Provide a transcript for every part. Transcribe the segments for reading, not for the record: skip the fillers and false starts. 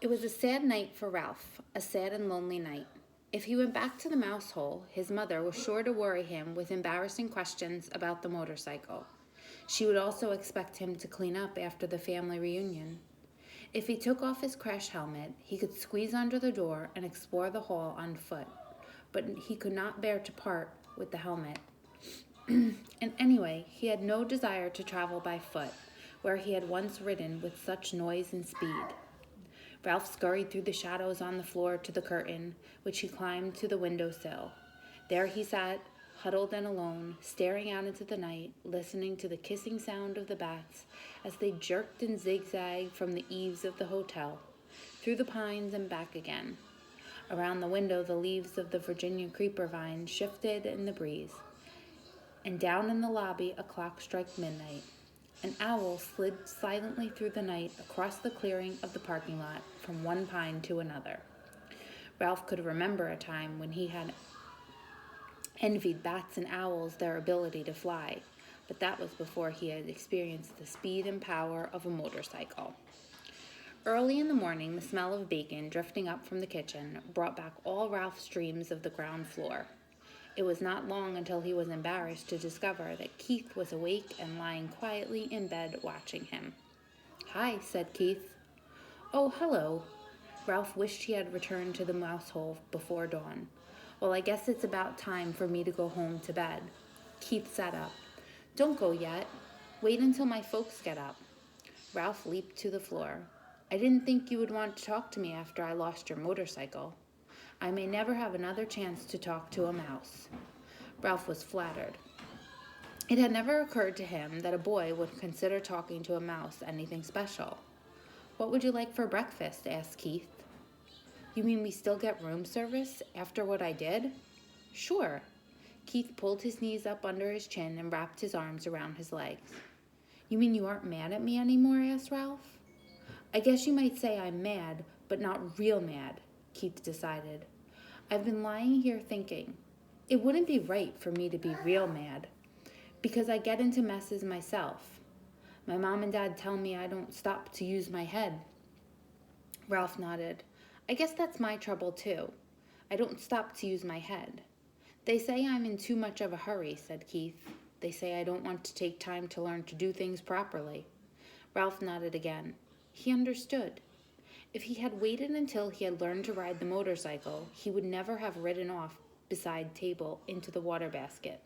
It was a sad night for Ralph, a sad and lonely night. If he went back to the mouse hole, his mother was sure to worry him with embarrassing questions about the motorcycle. She would also expect him to clean up after the family reunion. If he took off his crash helmet, he could squeeze under the door and explore the hall on foot, but he could not bear to part with the helmet. And anyway, he had no desire to travel by foot, where he had once ridden with such noise and speed. Ralph scurried through the shadows on the floor to the curtain, which he climbed to the window sill. There he sat, huddled and alone, staring out into the night, listening to the kissing sound of the bats as they jerked and zigzagged from the eaves of the hotel, through the pines and back again. Around the window, the leaves of the Virginia creeper vine shifted in the breeze, and down in the lobby a clock struck midnight. An owl slid silently through the night across the clearing of the parking lot from one pine to another. Ralph could remember a time when he had envied bats and owls their ability to fly, but that was before he had experienced the speed and power of a motorcycle. Early in the morning, the smell of bacon drifting up from the kitchen brought back all Ralph's dreams of the ground floor. It was not long until he was embarrassed to discover that Keith was awake and lying quietly in bed watching him. "Hi," said Keith. "Oh, hello." Ralph wished he had returned to the mouse hole before dawn. "Well, I guess it's about time for me to go home to bed." Keith sat up. "Don't go yet. Wait until my folks get up." Ralph leaped to the floor. "I didn't think you would want to talk to me after I lost your motorcycle. I may never have another chance to talk to a mouse." Ralph was flattered. It had never occurred to him that a boy would consider talking to a mouse anything special. "What would you like for breakfast?" asked Keith. "You mean we still get room service after what I did?" "Sure." Keith pulled his knees up under his chin and wrapped his arms around his legs. "You mean you aren't mad at me anymore?" asked Ralph. "I guess you might say I'm mad, but not real mad," Keith decided. "I've been lying here thinking. It wouldn't be right for me to be real mad, because I get into messes myself. My mom and dad tell me I don't stop to use my head." Ralph nodded. "I guess that's my trouble too. I don't stop to use my head. They say I'm in too much of a hurry," said Keith. "They say I don't want to take time to learn to do things properly." Ralph nodded again. He understood. If he had waited until he had learned to ride the motorcycle, he would never have ridden off beside Table into the water basket.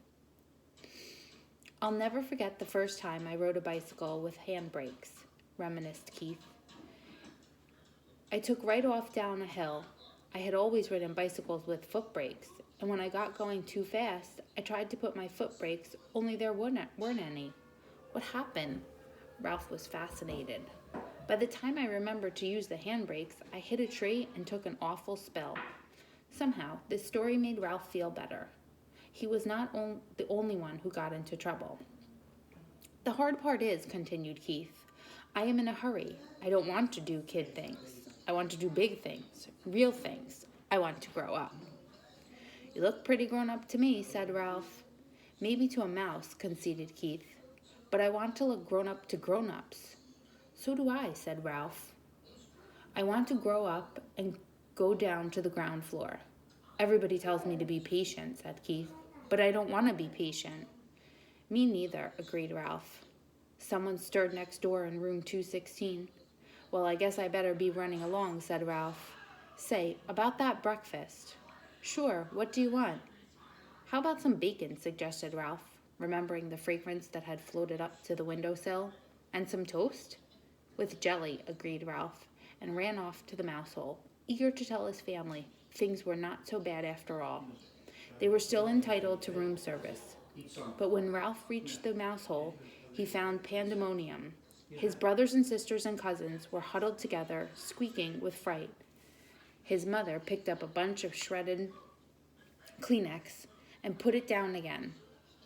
"I'll never forget the first time I rode a bicycle with handbrakes," reminisced Keith. "I took right off down a hill. I had always ridden bicycles with foot brakes, and when I got going too fast, I tried to put my foot brakes, only there weren't any. What happened?" Ralph was fascinated. "By the time I remembered to use the handbrakes, I hit a tree and took an awful spill." Somehow, this story made Ralph feel better. He was not the only one who got into trouble. "The hard part is," continued Keith, "I am in a hurry. I don't want to do kid things. I want to do big things, real things. I want to grow up." "You look pretty grown up to me," said Ralph. "Maybe to a mouse," conceded Keith. "But I want to look grown up to grown-ups." "So do I," said Ralph. "I want to grow up and go down to the ground floor." "Everybody tells me to be patient," said Keith, "but I don't want to be patient." "Me neither," agreed Ralph. Someone stirred next door in room 216. "Well, I guess I better be running along," said Ralph. "Say, about that breakfast." "Sure, what do you want?" "How about some bacon?" suggested Ralph, remembering the fragrance that had floated up to the windowsill. "And some toast?" "With jelly," agreed Ralph, and ran off to the mouse hole, eager to tell his family things were not so bad after all. They were still entitled to room service. But when Ralph reached the mouse hole, he found pandemonium. His brothers and sisters and cousins were huddled together, squeaking with fright. His mother picked up a bunch of shredded Kleenex and put it down again,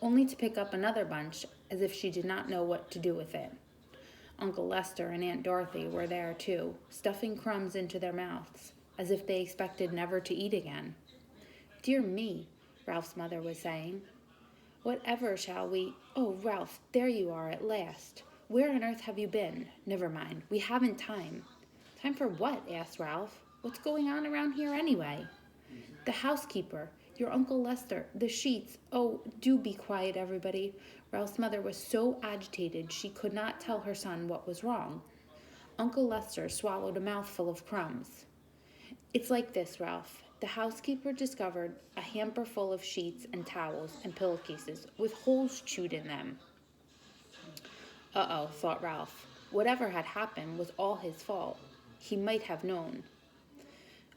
only to pick up another bunch as if she did not know what to do with it. Uncle Lester and Aunt Dorothy were there too, stuffing crumbs into their mouths, as if they expected never to eat again. "Dear me," Ralph's mother was saying. "Whatever shall we— Oh, Ralph, there you are at last. Where on earth have you been? Never mind, we haven't time." Time for what? Asked Ralph. What's going on around here anyway? The housekeeper, your Uncle Lester, the sheets. Oh, do be quiet, everybody. Ralph's mother was so agitated she could not tell her son what was wrong. Uncle Lester swallowed a mouthful of crumbs. It's like this, Ralph. The housekeeper discovered a hamper full of sheets and towels and pillowcases with holes chewed in them. Uh-oh, thought Ralph. Whatever had happened was all his fault. He might have known.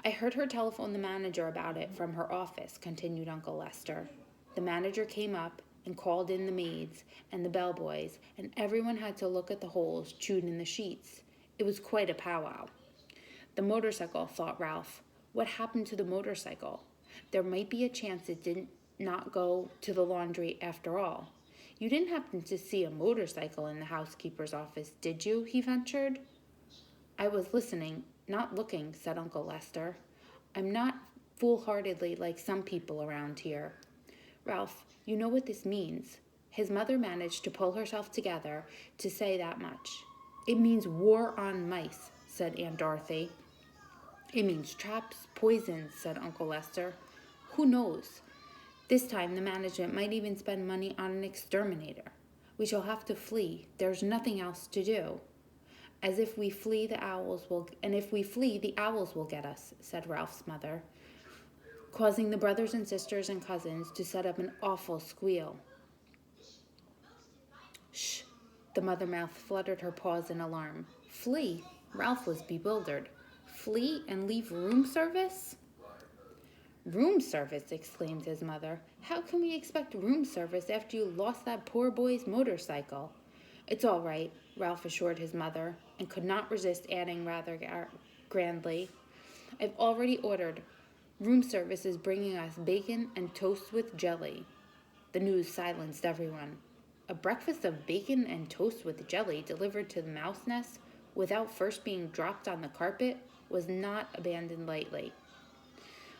I heard her telephone the manager about it from her office, continued Uncle Lester. The manager came up and called in the maids and the bellboys, and everyone had to look at the holes chewed in the sheets. It was quite a powwow. The motorcycle, thought Ralph. What happened to the motorcycle? There might be a chance it did not go to the laundry after all. You didn't happen to see a motorcycle in the housekeeper's office, did you? He ventured. I was listening, not looking, said Uncle Lester. I'm not foolhardily like some people around here. Ralph, you know what this means. His mother managed to pull herself together to say that much. It means war on mice, said Aunt Dorothy. It means traps, poisons, said Uncle Lester. Who knows? This time the management might even spend money on an exterminator. We shall have to flee. There's nothing else to do. As if we flee, the owls will get us, said Ralph's mother, causing the brothers and sisters and cousins to set up an awful squeal. Shh! The mother mouth fluttered her paws in alarm. Flee? Ralph was bewildered. Flee and leave room service? Room service, exclaimed his mother. How can we expect room service after you lost that poor boy's motorcycle? It's all right, Ralph assured his mother, and could not resist adding rather grandly, I've already ordered. Room service is bringing us bacon and toast with jelly. The news silenced everyone. A breakfast of bacon and toast with jelly delivered to the mouse nest without first being dropped on the carpet was not abandoned lightly.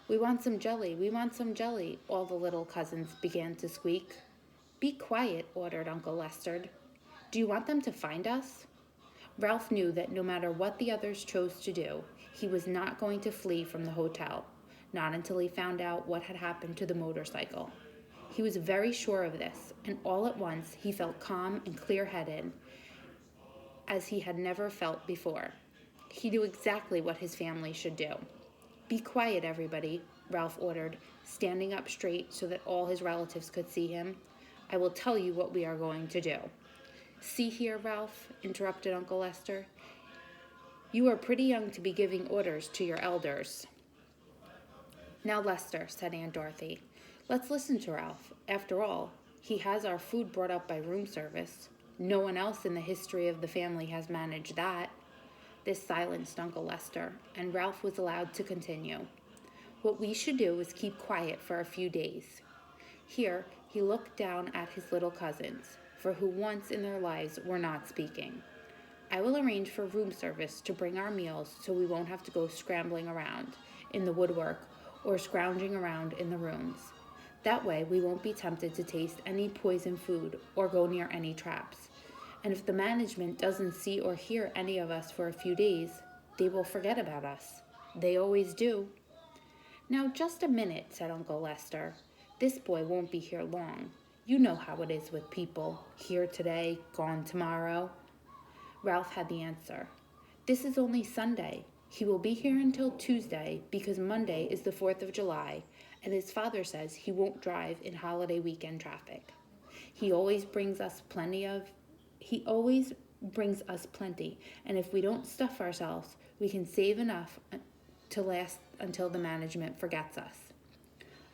We want some jelly, we want some jelly, all the little cousins began to squeak. Be quiet, ordered Uncle Lester. Do you want them to find us? Ralph knew that no matter what the others chose to do, he was not going to flee from the hotel, not until he found out what had happened to the motorcycle. He was very sure of this, and all at once he felt calm and clear-headed as he had never felt before. He knew exactly what his family should do. Be quiet, everybody, Ralph ordered, standing up straight so that all his relatives could see him. I will tell you what we are going to do. See here, Ralph, interrupted Uncle Lester. You are pretty young to be giving orders to your elders. Now, Lester, said Aunt Dorothy, let's listen to Ralph. After all, he has our food brought up by room service. No one else in the history of the family has managed that. This silenced Uncle Lester, and Ralph was allowed to continue. What we should do is keep quiet for a few days. Here, he looked down at his little cousins, for who once in their lives were not speaking. I will arrange for room service to bring our meals so we won't have to go scrambling around in the woodwork or scrounging around in the rooms. That way we won't be tempted to taste any poison food or go near any traps. And if the management doesn't see or hear any of us for a few days, they will forget about us. They always do. Now, just a minute, said Uncle Lester. This boy won't be here long. You know how it is with people, here today, gone tomorrow. Ralph had the answer. This is only Sunday. He will be here until Tuesday because Monday is the 4th of July, and his father says he won't drive in holiday weekend traffic. He always brings us plenty, and if we don't stuff ourselves, we can save enough to last until the management forgets us.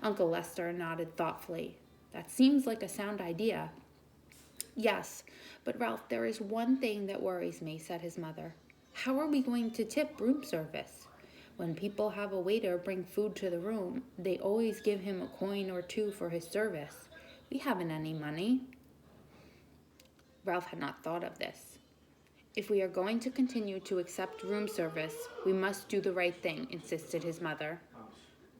Uncle Lester nodded thoughtfully. That seems like a sound idea. Yes, but Ralph, there is one thing that worries me, said his mother. How are we going to tip room service? When people have a waiter bring food to the room, they always give him a coin or two for his service. We haven't any money. Ralph had not thought of this. If we are going to continue to accept room service, we must do the right thing, insisted his mother.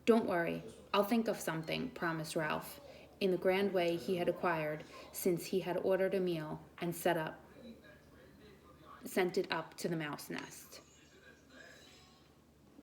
Don't worry, I'll think of something, promised Ralph, in the grand way he had acquired since he had ordered a meal and sent it up to the mouse nest.